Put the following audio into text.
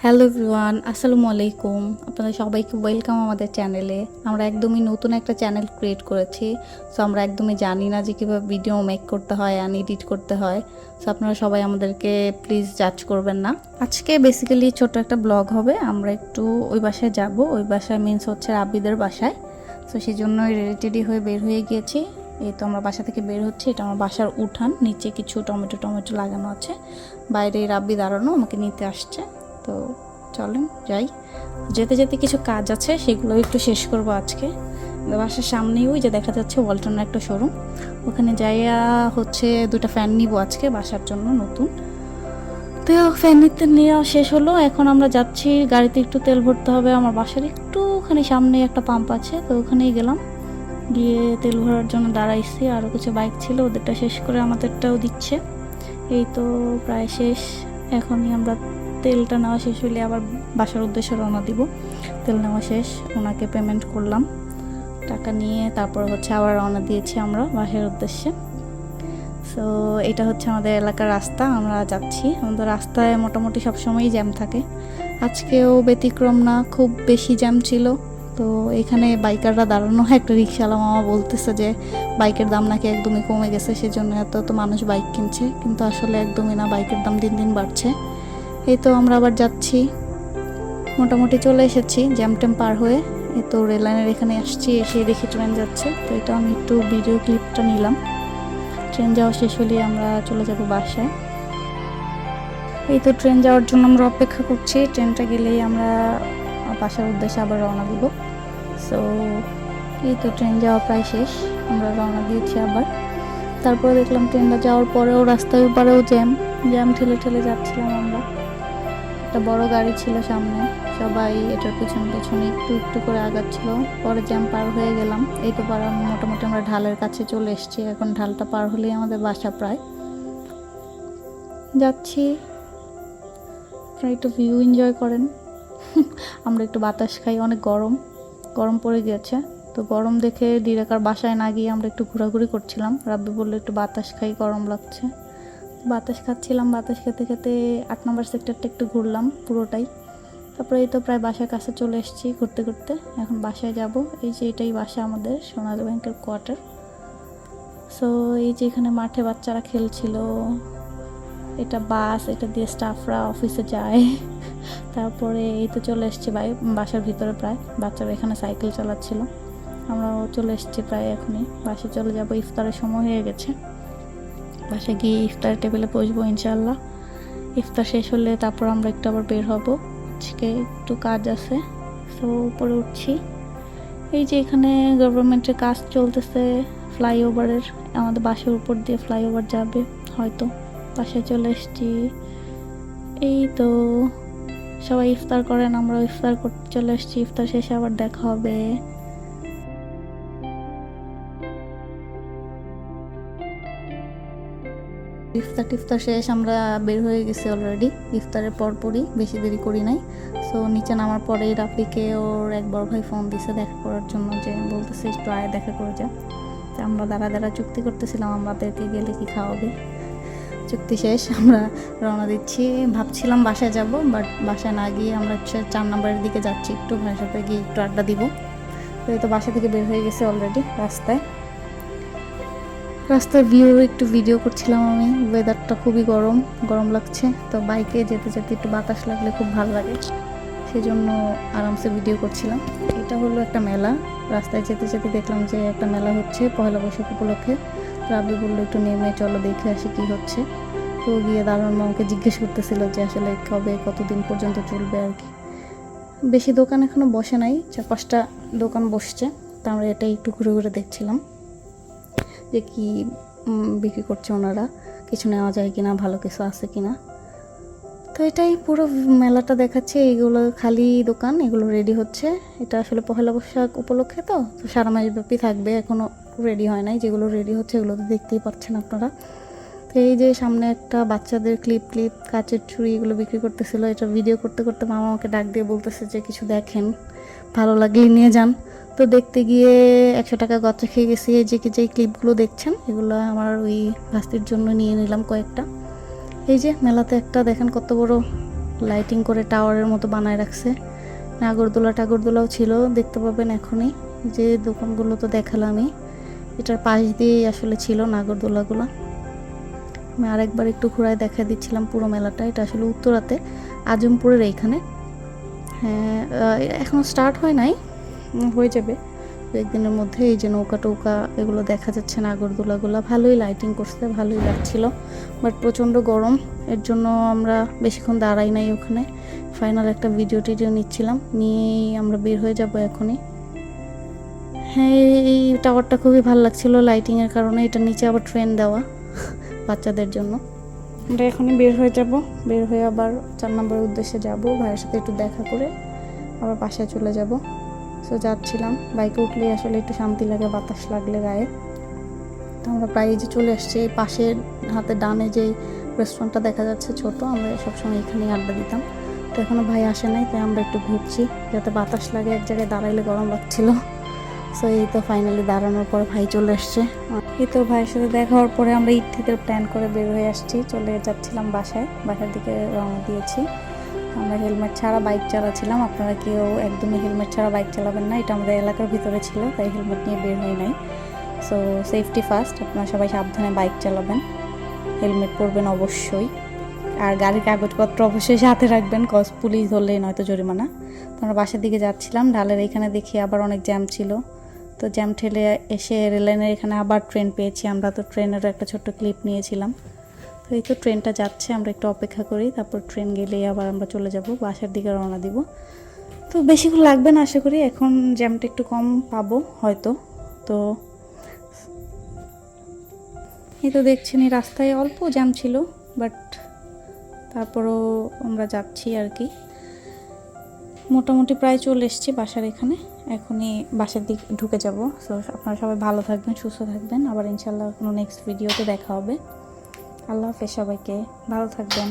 Hello everyone, আসসালামু আলাইকুম। আপনাদের সবাইকে ওয়েলকাম আমাদের চ্যানেলে। আমরা একদমই নতুন একটা চ্যানেল ক্রিয়েট করেছি। সো আমরা একদমই জানি না যে কীভাবে ভিডিও মেক করতে হয় অ্যান্ড এডিট করতে হয়। সো আপনারা সবাই আমাদেরকে প্লিজ জাজ করবেন না। আজকে বেসিক্যালি ছোট একটা ব্লগ হবে। আমরা একটু ওই বাসায় যাব, ওই বাসায় মিন্স হচ্ছে রাব্বিদের বাসায়। সো সেই জন্যই রেডি হয়ে বের হয়ে গিয়েছি। এই তো আমরা বাসা থেকে বের হচ্ছি। এটা আমার বাসার উঠান, নিচে কিছু টমেটো লাগানো আছে, বাইরে রাব্বি দাঁড়ানো আমাকে নিতে আসছে। তো চলেন যাই। যেতে যেতে কিছু কাজ আছে, সেগুলো একটু শেষ করব আজকে। বাসার সামনেই ওই যে দেখা যাচ্ছে ওয়ালটনের একটা শোরুম, ওখানে যাইয়া হচ্ছে দুটো ফ্যান নিব আজকে বাসার জন্য নতুন। তো ফ্যান নিতে নেওয়া শেষ হলো, এখন আমরা যাচ্ছি। গাড়িতে একটু তেল ভরতে হবে। আমার বাসার একটুখানি সামনে একটা পাম্প আছে, তো ওখানেই গেলাম, গিয়ে তেল ভরার জন্য দাঁড়াইছি। আরও কিছু বাইক ছিল, ওদেরটা শেষ করে আমাদেরটাও দিচ্ছে। এই তো প্রায় শেষ। এখনই আমরা তেলটা নেওয়া শেষ হলে আবার বাসার উদ্দেশ্যে রওনা দিব। তেল নেওয়া শেষ, ওনাকে পেমেন্ট করলাম, টাকা নিয়ে তারপর হচ্ছে আবার রওনা দিয়েছি আমরা বাসার উদ্দেশ্যে। সো এটা হচ্ছে আমাদের এলাকার রাস্তা, আমরা যাচ্ছি। আমাদের রাস্তায় মোটামুটি সবসময়ই জ্যাম থাকে, আজকেও ব্যতিক্রম না, খুব বেশি জ্যাম ছিল। তো এখানে বাইকাররা দাঁড়ানো, একটা রিক্সাওয়ালা মামা বলতেছে যে বাইকের দাম নাকি একদমই কমে গেছে, সেজন্য এত মানুষ বাইক কিনছে, কিন্তু আসলে একদমই না, বাইকের দাম দিন দিন বাড়ছে। এই তো আমরা আবার যাচ্ছি, মোটামুটি চলে এসেছি জ্যাম ট্যাম পার হয়ে। এই তো রেল লাইনের এখানে আসছি, এসে দেখি ট্রেন যাচ্ছে। তো এটা আমি একটু ভিডিও ক্লিপটা নিলাম। ট্রেন যাওয়া শেষ হলেই আমরা চলে যাব বাসায়। এই তো ট্রেন যাওয়ার জন্য আমরা অপেক্ষা করছি, ট্রেনটা গেলেই আমরা বাসার উদ্দেশ্যে আবার রওনা দিব। সো এই তো ট্রেন যাওয়া প্রায় শেষ, আমরা রওনা দিয়েছি আবার। তারপরে দেখলাম ট্রেনটা যাওয়ার পরেও রাস্তার উপরেও জ্যাম ঠেলে ঠেলে যাচ্ছিলাম আমরা। একটা বড় গাড়ি ছিল সামনে, সবাই এটার পেছনে একটু একটু করে আগাচ্ছিল। পরে জ্যাম পার হয়ে গেলাম। এই তো মোটামুটি আমরা ঢালের কাছে চলে এসেছি। এখন ঢালটা পার হলেই আমাদের বাসা প্রায়। যাচ্ছি, আপনারা একটু ভিউ এনজয় করেন। আমরা একটু বাতাস খাই, অনেক গরম পড়ে গিয়েছে। তো গরম দেখে ডিরেক্ট আর বাসায় না গিয়ে আমরা একটু ঘোরাঘুরি করছিলাম। রাব্বি বললো একটু বাতাস খাই, গরম লাগছে। বাতাস খাচ্ছিলাম, বাতাস খেতে খেতে 8 নম্বর সেক্টরটা একটু ঘুরলাম পুরোটাই। তারপরে এই তো প্রায় বাসার কাছে চলে এসেছি ঘুরতে ঘুরতে। এখন বাসায় যাব। এই যে এটাই বাসা আমাদের, সোনালী ব্যাংকের কোয়ার্টার। সো এই যে এখানে মাঠে বাচ্চারা খেলছিল, এটা বাস, এটা দিয়ে স্টাফরা অফিসে যায়। তারপরে এই তো চলে এসেছি বাসার ভিতরে, প্রায় বাচ্চারা এখানে সাইকেল চালাচ্ছিল। আমরাও চলে এসেছি প্রায়, এখনই বাসায় চলে যাব। ইফতারের সময় হয়ে গেছে, বাসায় গিয়ে ইফতার টেবিলে বসবো ইনশাআল্লাহ। ইফতার শেষ হলে তারপর আমরা একটু আবার বের হব, আজকে একটু কাজ আছে। তো উপরে উঠছি। এই যে এখানে গভর্নমেন্টের কাজ চলতেছে ফ্লাইওভারের, আমাদের বাসার উপর দিয়ে ফ্লাইওভার যাবে হয়তো। বাসায় চলে এসেছি। এই তো সবাই ইফতার করেন, আমরা ইফতার করতে চলে এসেছি। ইফতার শেষে আবার দেখা হবে। ইফতার শেষ, আমরা বের হয়ে গেছি অলরেডি। ইফতারের পরপরই, বেশি দেরি করি নাই। সো নিচে নামার পরেই রাফিকে ওর এক বড় ভাই ফোন দিছে দেখা করার জন্য, যে বলতেছে একটু আয় দেখা করে যা। তো আমরা দাঁড়া চুক্তি করতেছিলাম আমাদেরকে গেলে কি খাওয়াবে। চুক্তি শেষ, আমরা রওনা দিচ্ছি। ভাবছিলাম বাসায় যাব, বাট বাসায় না গিয়ে আমরা 4 নম্বরের দিকে যাচ্ছি, একটু ভাইয়ের সাথে গিয়ে একটু আড্ডা দিব। তো এই তো বাসা থেকে বের হয়ে গেছে অলরেডি। রাস্তার একটু ভিডিও করছিলাম আমি। ওয়েদারটা খুবই গরম লাগছে। তো বাইকে যেতে যেতে একটু বাতাস লাগলে খুব ভালো লাগে, সেজন্য আরামসে ভিডিও করছিলাম। এটা হলো একটা মেলা, রাস্তায় যেতে যেতে দেখলাম যে একটা মেলা হচ্ছে পয়লা বৈশাখ উপলক্ষে। রাব্বি বললো একটু নেমে চলো দেখে আসি কি হচ্ছে। তো গিয়ে দারুণ মামাকে জিজ্ঞেস করতেছিল যে আসলে কবে কতদিন পর্যন্ত চলবে আর কি। বেশি দোকান এখনও বসে নাই, 4-5টা দোকান বসছে। তো আমরা এটাই একটু ঘুরে ঘুরে দেখছিলাম যে কি বিক্রি করছে ওনারা, কিছু নেওয়া যায় কিনা, ভালো কিছু আছে কিনা। তো এটাই পুরো মেলাটা দেখাচ্ছে। এইগুলো খালি দোকান, এগুলো রেডি হচ্ছে। এটা আসলে পহেলা বৈশাখ উপলক্ষে, তো সারা মাস ব্যাপী থাকবে, এখনও রেডি হয় নাই। যেগুলো রেডি হচ্ছে এগুলো তো দেখতেই পাচ্ছেন আপনারা। তো এই যে সামনে একটা বাচ্চাদের ক্লিপ কাচের ছুরি এগুলো বিক্রি করতেছিল। এটা ভিডিও করতে করতে মামা আমাকে ডাক দিয়ে বলতেছে যে কিছু দেখেন, ভালো লাগলে নিয়ে যান। তো দেখতে গিয়ে 100 টাকা গচ্চা খেয়ে গেছি। এই যে ক্লিপগুলো দেখছেন, এগুলো আমার ওই ভাস্তির জন্য নিয়ে নিলাম কয়েকটা। এই যে মেলাতে একটা দেখেন কত বড় লাইটিং করে টাওয়ারের মতো বানায় রাখছে। টাগরদোলাও ছিল, দেখতে পাবেন এখনই যে দোকানগুলো তো দেখালামই, এটার পাশ দিয়েই আসলে ছিল নাগরদোলাগুলো। আমি আরেকবার একটু ঘুরায় দেখা দিচ্ছিলাম পুরো মেলাটা। এটা আসলে উত্তরাতে আজমপুরের এইখানে। হ্যাঁ, এখনও স্টার্ট হয় নাই, হয়ে যাবে একদিনের মধ্যে। এই যে নৌকা টৌকা এগুলো দেখা যাচ্ছে, নাগরদোলাগুলো ভালোই লাইটিং করছে, ভালোই লাগছিল। বাট প্রচণ্ড গরম, এর জন্য আমরা বেশিক্ষণ দাঁড়াই নাই ওখানে। ফাইনাল একটা ভিডিও নিচ্ছিলাম, নিয়েই আমরা বের হয়ে যাব এখনই। হ্যাঁ, এই টাওয়ারটা খুবই ভালো লাগছিল লাইটিংয়ের কারণে। এটা নিচে আবার ট্রেন দেওয়া বাচ্চাদের জন্য। আমরা এখনই বের হয়ে যাব, বের হয়ে আবার 4 নম্বরের উদ্দেশ্যে যাব, ভাইয়ের সাথে একটু দেখা করে আবার বাসায় চলে যাব। সো যাচ্ছিলাম, বাইকে উঠলেই আসলে একটু শান্তি লাগে, বাতাস লাগলে গায়ে। তো আমরা প্রায় যে চলে আসছি, এই পাশের হাতে ডানে যে রেস্টুরেন্টটা দেখা যাচ্ছে ছোট, আমরা সবসময় এখানেই আড্ডা দিতাম। তো এখনও ভাই আসে নাই, তাই আমরা একটু ঘুরছি যাতে বাতাস লাগে, এক জায়গায় দাঁড়াইলে গরম লাগছিল। সো এই তো ফাইনালি দাঁড়ানোর পর ভাই চলে আসছে। এই তো ভাইয়ের সাথে দেখা হওয়ার পরে আমরা ঈদ থেকে প্ল্যান করে বের হয়ে আসছি, চলে যাচ্ছিলাম বাসার দিকে রওনা দিয়েছি। আমরা হেলমেট ছাড়া বাইক চালাচ্ছিলাম, আপনারা কেউ একদমই হেলমেট ছাড়া বাইক চালাবেন না, এটা আমাদের এলাকার ভিতরে ছিল, তাই হেলমেট নিয়ে বের হই নাই। সো সেফটি ফার্স্ট, আপনারা সবাই সাবধানে বাইক চালাবেন, হেলমেট পরবেন অবশ্যই, আর গাড়ির কাগজপত্র অবশ্যই সাথে রাখবেন, কজ পুলিশ ধরলেই নয়তো জরিমানা। তো আমরা বাসার দিকে যাচ্ছিলাম, ঢালের এখানে দেখি আবার অনেক জ্যাম ছিল, তো জ্যাম ঠেলে এসে রেললাইনের এখানে আবার ট্রেন পেয়েছি আমরা। তো ট্রেনেরও একটা ছোট্ট ক্লিপ নিয়েছিলাম। তো এই তো ট্রেনটা যাচ্ছে, আমরা একটু অপেক্ষা করি, তারপর ট্রেন গেলেই আবার আমরা চলে যাব, বাসার দিকে রওনা দিব। তো বেশিক্ষণ লাগবে না আশা করি, এখন জ্যামটা একটু কম পাবো হয়তো। তো এই তো দেখছেন, এই রাস্তায় অল্প জ্যাম ছিল, বাট তারপরও আমরা যাচ্ছি আর কি। মোটামুটি প্রায় চলে এসেছি বাসার এখানে, এখনই বাসার দিকে ঢুকে যাব। সো আপনারা সবাই ভালো থাকবেন, সুস্থ থাকবেন, আবার ইনশাল্লাহ কোনো নেক্সট ভিডিওতে দেখা হবে। আল্লাহ হাফেজ, সবাইকে ভালো থাকবেন।